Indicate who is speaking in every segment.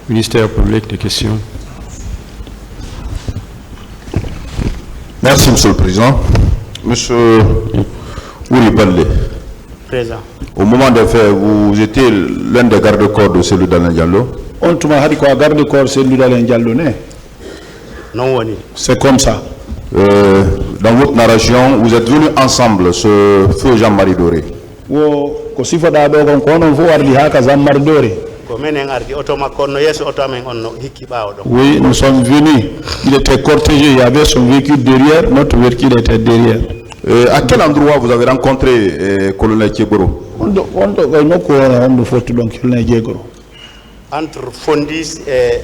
Speaker 1: Ministère public, des questions.
Speaker 2: Merci, Monsieur le Président. Monsieur Ouri Balde,
Speaker 3: Présent.
Speaker 2: au moment des faits, vous étiez l'un des gardes-corps de celui d'Alain Diallo.
Speaker 4: On tuma hadi ko garde-corps celui d'Alain Diallo ne.
Speaker 3: Non, woni.
Speaker 4: C'est comme ça.
Speaker 2: Dans votre narration, vous êtes venus ensemble, ce feu Jean-Marie Doré.
Speaker 4: Wo ko sifoda do kon ko non fo warli haka zammar dore.
Speaker 3: Ko menen ardi auto makko no yeso auto amen on no hikki bawo do.
Speaker 4: Oui, nous sommes venus. Il était cortégé, il y avait son véhicule derrière, notre véhicule était derrière.
Speaker 2: À quel endroit vous avez rencontré colonel Thieboro?
Speaker 4: On do fotu donc il n'est
Speaker 3: Entre Fondis et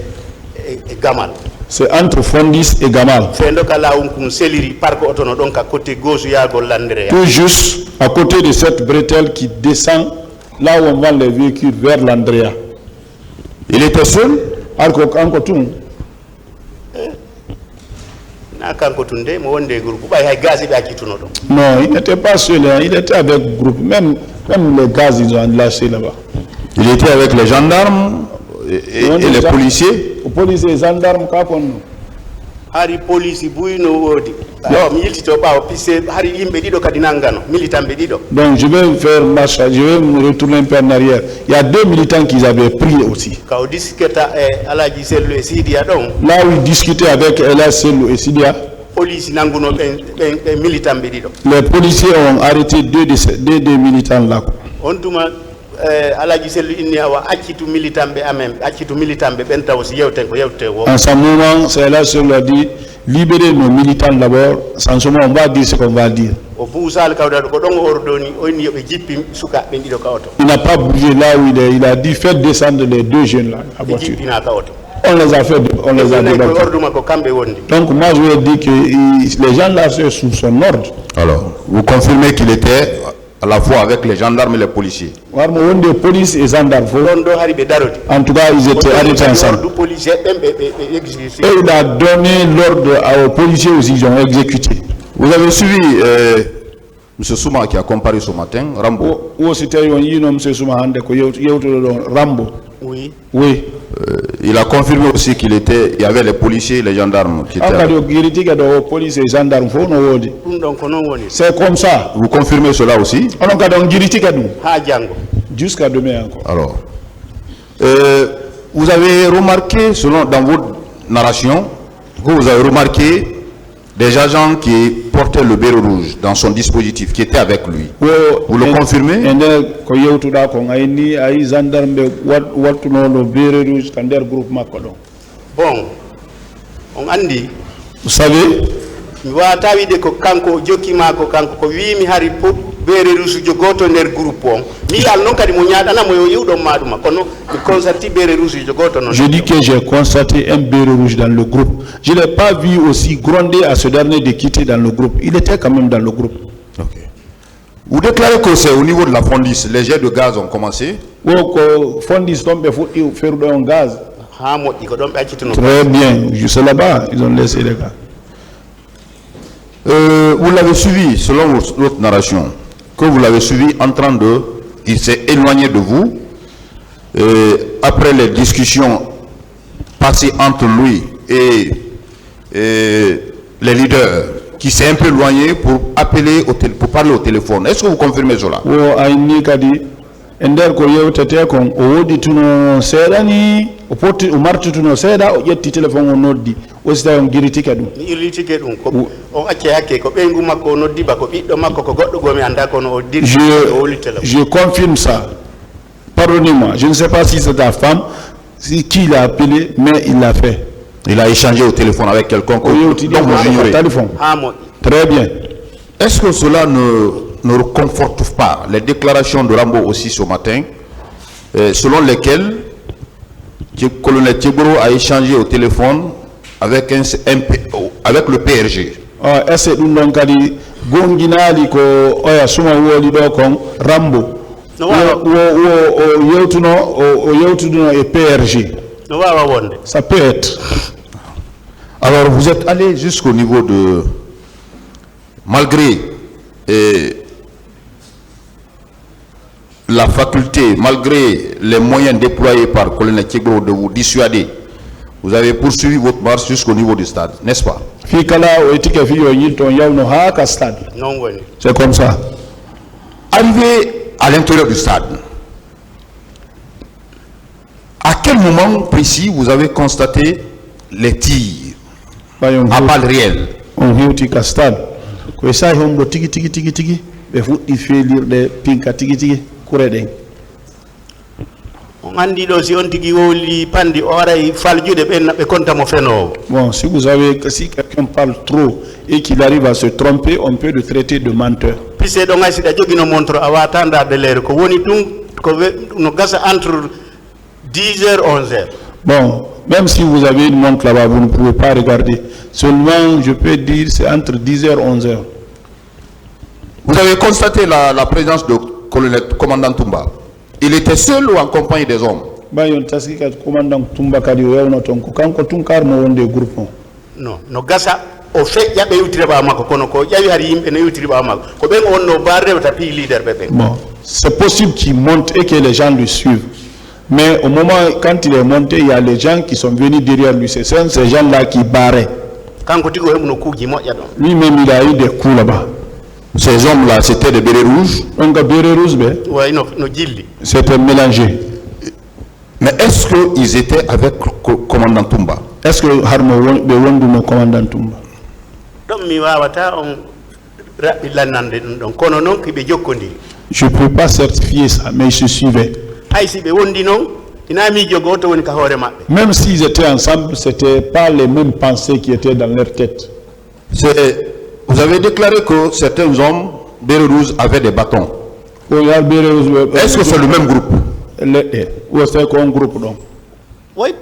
Speaker 3: Gamal.
Speaker 4: C'est entre Fondis et Gamal.
Speaker 3: Fendo kala kum seliri parc auto no donc à côté gauche yago Landrea.
Speaker 4: Tout juste à côté de cette bretelle qui descend là où on vend les véhicules vers l'Andrea.
Speaker 2: Il était seul?
Speaker 4: Encore tout. Non, il n'était pas seul, hein. Il était avec le groupe. Même les gaz, ils ont lâché là-bas.
Speaker 2: Il était avec les gendarmes et les policiers?
Speaker 4: Les policiers et les gendarmes, quoi qu'on nous.
Speaker 3: Hari police bouino wodi. Milito ba pisse hari yimbe dido kadinangano militambe dido.
Speaker 4: Donc je vais faire marche, je vais me retourner un peu en arrière. Il y a deux militants qu'ils avaient pris aussi.
Speaker 3: Ka discuta Alaji Sellu et Sidia donc.
Speaker 4: Là où ils discutaient avec Alaji Sellu et Sidia.
Speaker 3: Police nanguno militambe dido.
Speaker 4: Les policiers ont arrêté deux des militants là.
Speaker 3: On tuma Alaji Sellu inni awa accitu militambe amem accitu militambe benta aussi yewten ko yewte wo. En
Speaker 4: ce moment, c'est Alaji Sellu a dit libérer nos militants d'abord, sans ce moment on va dire ce qu'on va dire. Il n'a pas bougé là où il est, il a dit faites descendre les deux jeunes là à voiture. On les a fait, on les a débattus. Donc moi je vais dire que les gens là sont sous son ordre.
Speaker 2: Alors, vous confirmez qu'il était à la fois avec les gendarmes et les policiers?
Speaker 4: Police et gendarmes. En tout cas, ils étaient arrêtés ensemble. Et il a donné l'ordre aux policiers aussi, ils ont exécuté.
Speaker 2: Vous avez suivi M. Souma qui a comparé ce matin, Rambo?
Speaker 3: Oui.
Speaker 4: Oui.
Speaker 2: Il a confirmé aussi qu'il y avait les policiers et les gendarmes qui étaient
Speaker 4: c'est comme ça.
Speaker 2: Vous confirmez cela aussi?
Speaker 4: Jusqu'à demain encore.
Speaker 2: Alors, vous avez remarqué, dans votre narration, vous avez remarqué des agents qui portaient le béret rouge dans son dispositif, qui étaient avec lui. Vous le confirmez?
Speaker 3: Bon, on andi.
Speaker 4: Vous savez, je dis que j'ai constaté un béret rouge dans le groupe. Je n'ai pas vu aussi gronder à ce dernier de quitter dans le groupe. Il était quand même dans le groupe.
Speaker 2: Okay. Vous déclarez que c'est au niveau de la Fondis, les jets de gaz ont commencé?
Speaker 4: Fondis tombe faire un gaz. Très bien, juste là-bas, ils ont laissé les gars.
Speaker 2: Vous l'avez suivi, selon votre narration, que vous l'avez suivi en train de... Il s'est éloigné de vous. Après les discussions passées entre lui et les leaders, qui s'est un peu éloigné pour appeler, pour parler au téléphone. Est-ce que vous confirmez cela?
Speaker 4: Ender ko yewtete kon o wodi tuno seedani o poti o martutuno seeda o yetti téléphone o noddi o sita on giritike dum
Speaker 3: ni giritike dum ko on acce hakke ko bengu makko o noddi ba ko biddo makko ko goddo gomi anda ko no o diri o woli téléphone.
Speaker 4: Je confirme ça. Pardonnez-moi, je ne sais pas si c'est ta femme, si qui l'a appelé, mais il l'a fait.
Speaker 2: Il a échangé au téléphone avec quelqu'un donc vous ignorez.
Speaker 4: Très bien.
Speaker 2: Est-ce que cela ne conforte pas les déclarations de Rambo aussi ce matin, selon lesquelles le colonel Thieboro a échangé au téléphone avec le PRG?
Speaker 4: Est-ce que nous avons gonginali ko oya suma woli do kon Rambo yewtuno et PRG? Ça peut être.
Speaker 2: Alors vous êtes allé jusqu'au niveau de, malgré la faculté, malgré les moyens déployés par le colonel Tchegro de vous dissuader, vous avez poursuivi votre marche jusqu'au niveau du stade, n'est-ce pas?
Speaker 4: C'est comme ça.
Speaker 2: Arrivé à l'intérieur du stade, à quel moment précis vous avez constaté les tirs à balles réelles?
Speaker 4: On vient au stade. Que ça, on va tiki tiki tiki tiki. Il faut faire lire des pinka tiki tiki. Courir. Bon, si vous avez, si quelqu'un parle trop et qu'il arrive à se tromper, on peut le traiter de menteur.
Speaker 3: Entre 10h et 11h.
Speaker 4: Bon, même si vous avez une montre là-bas, vous ne pouvez pas regarder. Seulement, je peux dire, c'est entre 10h et 11h.
Speaker 2: Vous avez constaté la présence du commandant Toumba. Il était seul ou en compagnie des hommes?
Speaker 3: Non, no gasa o fe yabe yutire ba mako kono ko yawi hari yimbe ne yutire ba mako ko ben onno barre tapi leader bebe.
Speaker 4: Bon, c'est possible qu'il monte et que les gens le suivent. Mais au moment quand il est monté, il y a les gens qui sont venus derrière lui. C'est ces gens-là qui barraient. Lui-même, il a eu des coups là-bas.
Speaker 2: Ces hommes-là, c'était des bérets rouges.
Speaker 4: Donc, bérets rouges, c'était mélangé.
Speaker 2: Mais est-ce qu'ils étaient avec le commandant Toumba?
Speaker 4: Est-ce que Harmo Bewondu le commandant Toumba? Je ne peux pas certifier ça, mais ils se suivaient. Même s'ils étaient ensemble, ce n'étaient pas les mêmes pensées qui étaient dans leur tête.
Speaker 2: Vous avez déclaré que certains hommes, bérets rouges, avaient des bâtons. Est-ce que c'est le même groupe?
Speaker 4: Ou c'est un groupe donc?
Speaker 3: Oui,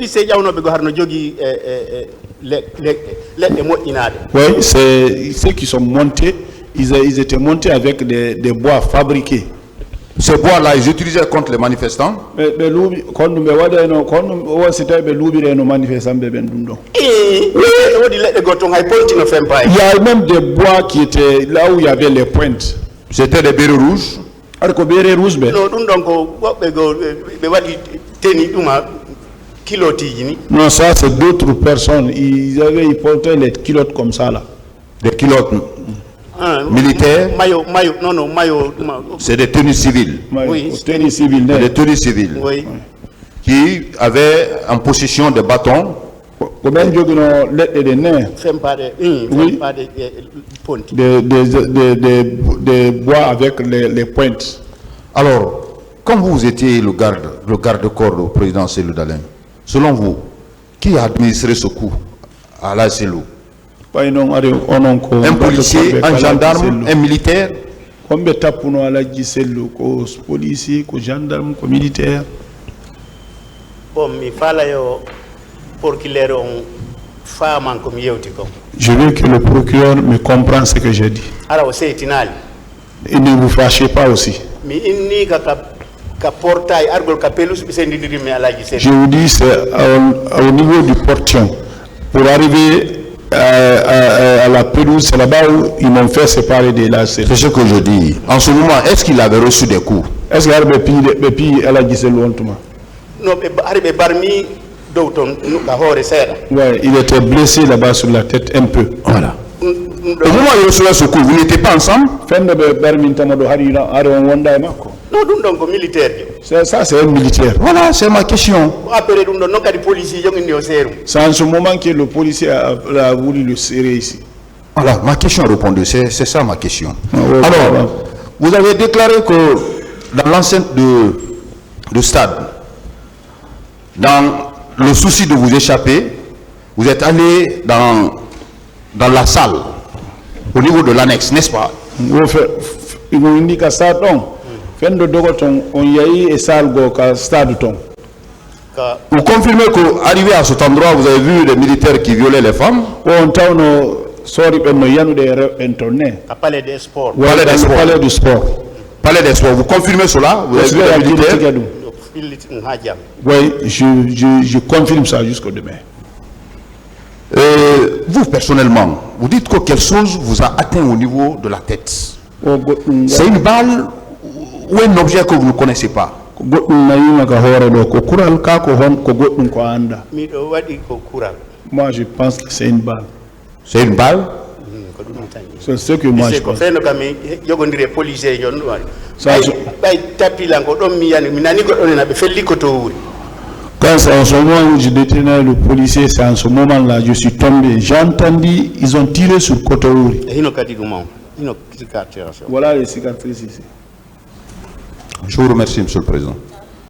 Speaker 4: c'est ceux qui sont montés, ils étaient montés avec des bois fabriqués.
Speaker 2: Ces bois-là, ils utilisaient contre les manifestants.
Speaker 4: Il y a même des bois qui étaient là où il y avait les pointes.
Speaker 2: C'était des bérets rouges.
Speaker 4: Non, ça c'est d'autres personnes. Ils portaient les culottes comme ça là.
Speaker 2: Des culottes militaires. C'est des tenues civiles.
Speaker 3: Oui,
Speaker 4: tenues civiles.
Speaker 2: Des tenues civiles.
Speaker 3: Oui.
Speaker 2: Qui avaient en possession des bâtons.
Speaker 4: Des bois avec les pointes.
Speaker 2: Alors, comme vous étiez le garde-corps du président Cellou Dalein, selon vous, qui a administré ce coup à la Cellou? Un policier, un gendarme, un militaire?
Speaker 4: Je veux que le procureur me comprenne ce que j'ai dit. Et ne vous fâchez pas aussi. Je vous dis, c'est au niveau du portion. Pour arriver à la pelouse, c'est là-bas où ils m'ont fait séparer des lacets.
Speaker 2: C'est ce que je dis. En ce moment, est-ce qu'il avait reçu des coups?
Speaker 4: Est-ce qu'il a dit
Speaker 3: non,
Speaker 4: ouais, il était blessé là-bas sur la tête un peu.
Speaker 2: Voilà. Au moment où il recevait ce coup, vous n'étiez pas ensemble?
Speaker 3: Non, militaire.
Speaker 4: Ça, c'est un militaire.
Speaker 2: Voilà, c'est ma question.
Speaker 4: C'est en ce moment que le policier a voulu le serrer ici.
Speaker 2: Voilà, ma question est répondue. C'est ça ma question. Alors, vous avez déclaré que dans l'enceinte de stade, dans le souci de vous échapper, vous êtes allé dans la salle, au niveau de l'annexe, n'est-ce pas? Vous confirmez qu'arrivé à cet endroit, vous avez vu des militaires qui violaient les femmes?
Speaker 3: Palais des sports.
Speaker 4: Palais du sport.
Speaker 2: Palais des sports. Vous confirmez cela? Vous avez vu des militaires?
Speaker 4: Oui, je confirme ça jusqu'au demain.
Speaker 2: Vous, personnellement, vous dites que quelque chose vous a atteint au niveau de la tête. C'est une balle ou un objet que vous ne connaissez pas.
Speaker 4: Moi, je pense que c'est une balle.
Speaker 2: C'est une balle?
Speaker 4: C'est ce que moi je pense. Quand c'est en ce moment où je détenais le policier, c'est en ce moment-là, je suis tombé. J'ai entendu, ils ont tiré sur Kotouri. Voilà les cicatrices ici.
Speaker 2: Je vous remercie, Monsieur le Président.